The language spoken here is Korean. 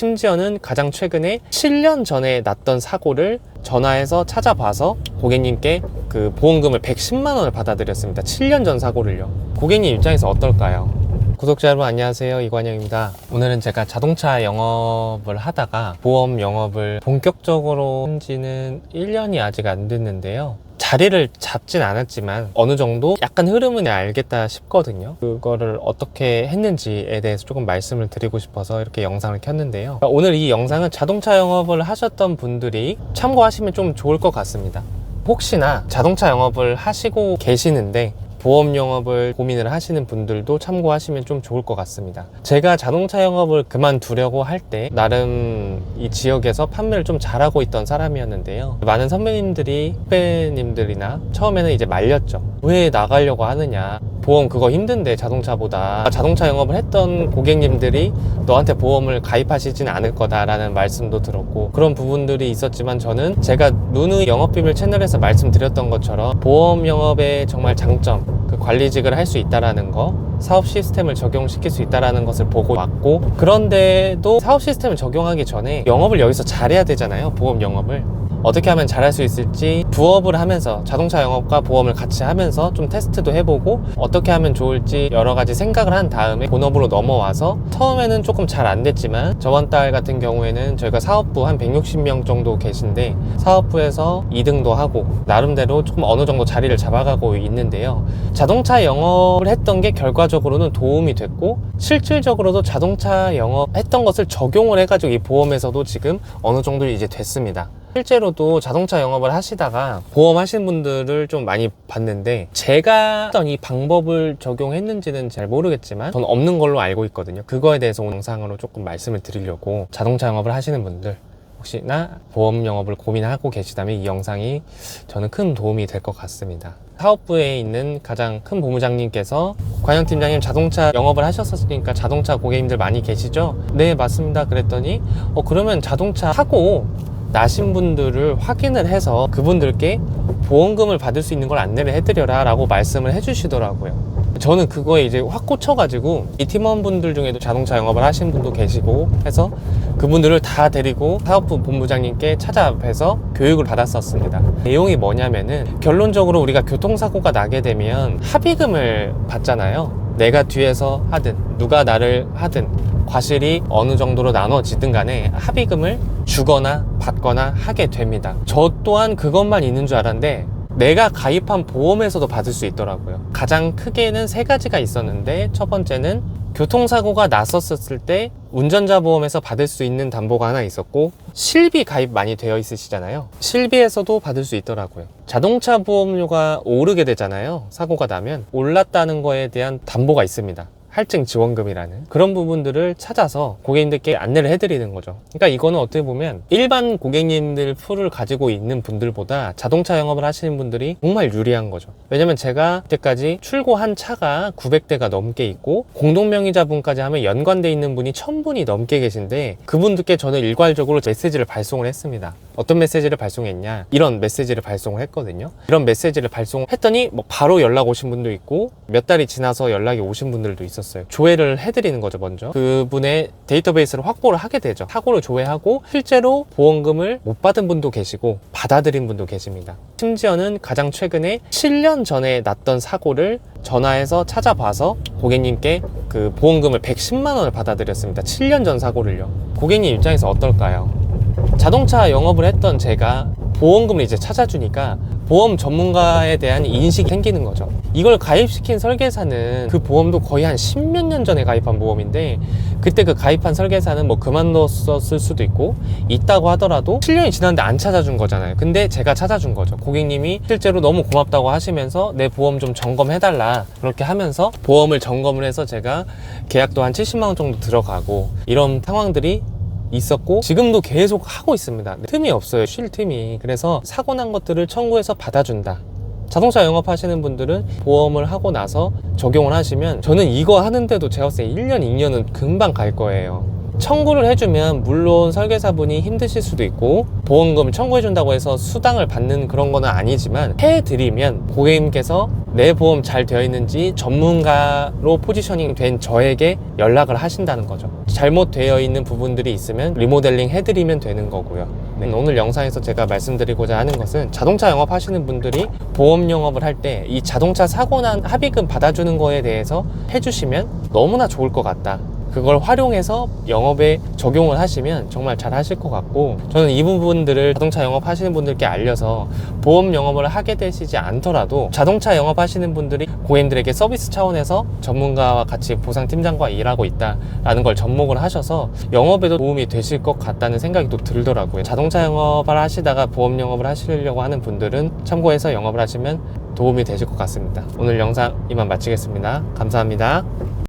심지어는 가장 최근에 7년 전에 났던 사고를 전화해서 찾아봐서 고객님께 그 보험금을 110만 원을 받아들였습니다. 7년 전 사고를요. 고객님 입장에서 어떨까요? 구독자 여러분 안녕하세요, 이관영입니다. 오늘은 제가 자동차 영업을 하다가 보험 영업을 본격적으로 한 지는 1년이 아직 안 됐는데요, 자리를 잡진 않았지만 어느 정도 약간 흐름은 알겠다 싶거든요. 그거를 어떻게 했는지에 대해서 조금 말씀을 드리고 싶어서 이렇게 영상을 켰는데요, 오늘 이 영상은 자동차 영업을 하셨던 분들이 참고하시면 좀 좋을 것 같습니다. 혹시나 자동차 영업을 하시고 계시는데 보험 영업을 고민을 하시는 분들도 참고하시면 좀 좋을 것 같습니다. 제가 자동차 영업을 그만두려고 할 때 나름 이 지역에서 판매를 좀 잘하고 있던 사람이었는데요, 많은 선배님들이, 후배님들이나 처음에는 이제 말렸죠. 왜 나가려고 하느냐, 보험 그거 힘든데 자동차보다. 자동차 영업을 했던 고객님들이 너한테 보험을 가입하시진 않을 거다라는 말씀도 들었고, 그런 부분들이 있었지만 저는 제가 누누이 영업비밀 채널에서 말씀드렸던 것처럼 보험 영업의 정말 장점, 그 관리직을 할 수 있다라는 거, 사업 시스템을 적용시킬 수 있다라는 것을 보고 왔고, 그런데도 사업 시스템을 적용하기 전에 영업을 여기서 잘해야 되잖아요. 보험 영업을 어떻게 하면 잘할 수 있을지 부업을 하면서 자동차 영업과 보험을 같이 하면서 좀 테스트도 해보고 어떻게 하면 좋을지 여러 가지 생각을 한 다음에 본업으로 넘어와서, 처음에는 조금 잘 안 됐지만 저번 달 같은 경우에는 저희가 사업부 한 160명 정도 계신데 사업부에서 2등도 하고 나름대로 조금 어느 정도 자리를 잡아가고 있는데요, 자동차 영업을 했던 게 결과적으로는 도움이 됐고, 실질적으로도 자동차 영업했던 것을 적용을 해가지고 이 보험에서도 지금 어느 정도 이제 됐습니다. 실제로도 자동차 영업을 하시다가 보험 하시는 분들을 좀 많이 봤는데, 제가 했던 이 방법을 적용했는지는 잘 모르겠지만 저는 없는 걸로 알고 있거든요. 그거에 대해서 오늘 영상으로 조금 말씀을 드리려고, 자동차 영업을 하시는 분들 혹시나 보험 영업을 고민하고 계시다면 이 영상이 저는 큰 도움이 될 것 같습니다. 사업부에 있는 가장 큰 본부장님께서 관영 팀장님, 자동차 영업을 하셨으니까 자동차 고객님들 많이 계시죠? 네, 맞습니다. 그랬더니 그러면 자동차 사고 나신 분들을 확인을 해서 그분들께 보험금을 받을 수 있는 걸 안내를 해드려라 라고 말씀을 해주시더라고요. 저는 그거에 이제 확 꽂혀가지고 이 팀원분들 중에도 자동차 영업을 하시는 분도 계시고 해서 그분들을 다 데리고 사업부 본부장님께 찾아뵈서 교육을 받았었습니다. 내용이 뭐냐면은, 결론적으로 우리가 교통사고가 나게 되면 합의금을 받잖아요. 내가 뒤에서 하든 누가 나를 하든 과실이 어느 정도로 나눠지든 간에 합의금을 주거나 받거나 하게 됩니다. 저 또한 그것만 있는 줄 알았는데 내가 가입한 보험에서도 받을 수 있더라고요. 가장 크게는 3가지가 있었는데, 첫 번째는 교통사고가 났었을 때 운전자 보험에서 받을 수 있는 담보가 하나 있었고, 실비 가입 많이 되어 있으시잖아요. 실비에서도 받을 수 있더라고요. 자동차 보험료가 오르게 되잖아요. 사고가 나면 올랐다는 거에 대한 담보가 있습니다. 할증 지원금이라는 그런 부분들을 찾아서 고객님들께 안내를 해드리는 거죠. 그러니까 이거는 어떻게 보면 일반 고객님들 풀을 가지고 있는 분들보다 자동차 영업을 하시는 분들이 정말 유리한 거죠. 왜냐면 제가 그때까지 출고한 차가 900대가 넘게 있고 공동명의자분까지 하면 연관돼 있는 분이 1000분이 넘게 계신데, 그분들께 저는 일괄적으로 메시지를 발송을 했습니다. 어떤 메시지를 발송했냐, 이런 메시지를 발송을 했거든요. 이런 메시지를 발송했더니 바로 연락 오신 분도 있고 몇 달이 지나서 연락이 오신 분들도 있었어요. 조회를 해드리는 거죠. 먼저 그분의 데이터베이스를 확보를 하게 되죠. 사고를 조회하고 실제로 보험금을 못 받은 분도 계시고 받아들인 분도 계십니다. 심지어는 가장 최근에 7년 전에 났던 사고를 전화해서 찾아봐서 고객님께 그 보험금을 110만 원을 받아들였습니다. 7년 전 사고를요. 고객님 입장에서 어떨까요? 자동차 영업을 했던 제가 보험금을 이제 찾아주니까 보험 전문가에 대한 인식이 생기는 거죠. 이걸 가입시킨 설계사는 그 보험도 거의 한 10몇 년 전에 가입한 보험인데, 그때 그 가입한 설계사는 그만뒀을 수도 있다고 하더라도 7년이 지났는데 안 찾아준 거잖아요. 근데 제가 찾아준 거죠. 고객님이 실제로 너무 고맙다고 하시면서 내 보험 좀 점검해달라 그렇게 하면서 보험을 점검을 해서 제가 계약도 한 70만 원 정도 들어가고, 이런 상황들이 있었고 지금도 계속 하고 있습니다. 틈이 없어요. 쉴 틈이. 그래서 사고 난 것들을 청구해서 받아준다. 자동차 영업하시는 분들은 보험을 하고 나서 적용을 하시면, 저는 이거 하는데도 제가 봤을 때 1년, 2년은 금방 갈 거예요. 청구를 해주면 물론 설계사분이 힘드실 수도 있고 보험금을 청구해준다고 해서 수당을 받는 그런 거는 아니지만 해드리면 고객님께서 내 보험 잘 되어 있는지 전문가로 포지셔닝 된 저에게 연락을 하신다는 거죠. 잘못되어 있는 부분들이 있으면 리모델링 해드리면 되는 거고요. 네, 오늘 영상에서 제가 말씀드리고자 하는 것은 자동차 영업 하시는 분들이 보험 영업을 할 때 이 자동차 사고 난 합의금 받아주는 거에 대해서 해주시면 너무나 좋을 것 같다. 그걸 활용해서 영업에 적용을 하시면 정말 잘 하실 것 같고, 저는 이 부분들을 자동차 영업 하시는 분들께 알려서 보험 영업을 하게 되시지 않더라도 자동차 영업 하시는 분들이 고객님들에게 서비스 차원에서 전문가와 같이 보상팀장과 일하고 있다라는 걸 접목을 하셔서 영업에도 도움이 되실 것 같다는 생각이 또 들더라고요. 자동차 영업을 하시다가 보험 영업을 하시려고 하는 분들은 참고해서 영업을 하시면 도움이 되실 것 같습니다. 오늘 영상 이만 마치겠습니다. 감사합니다.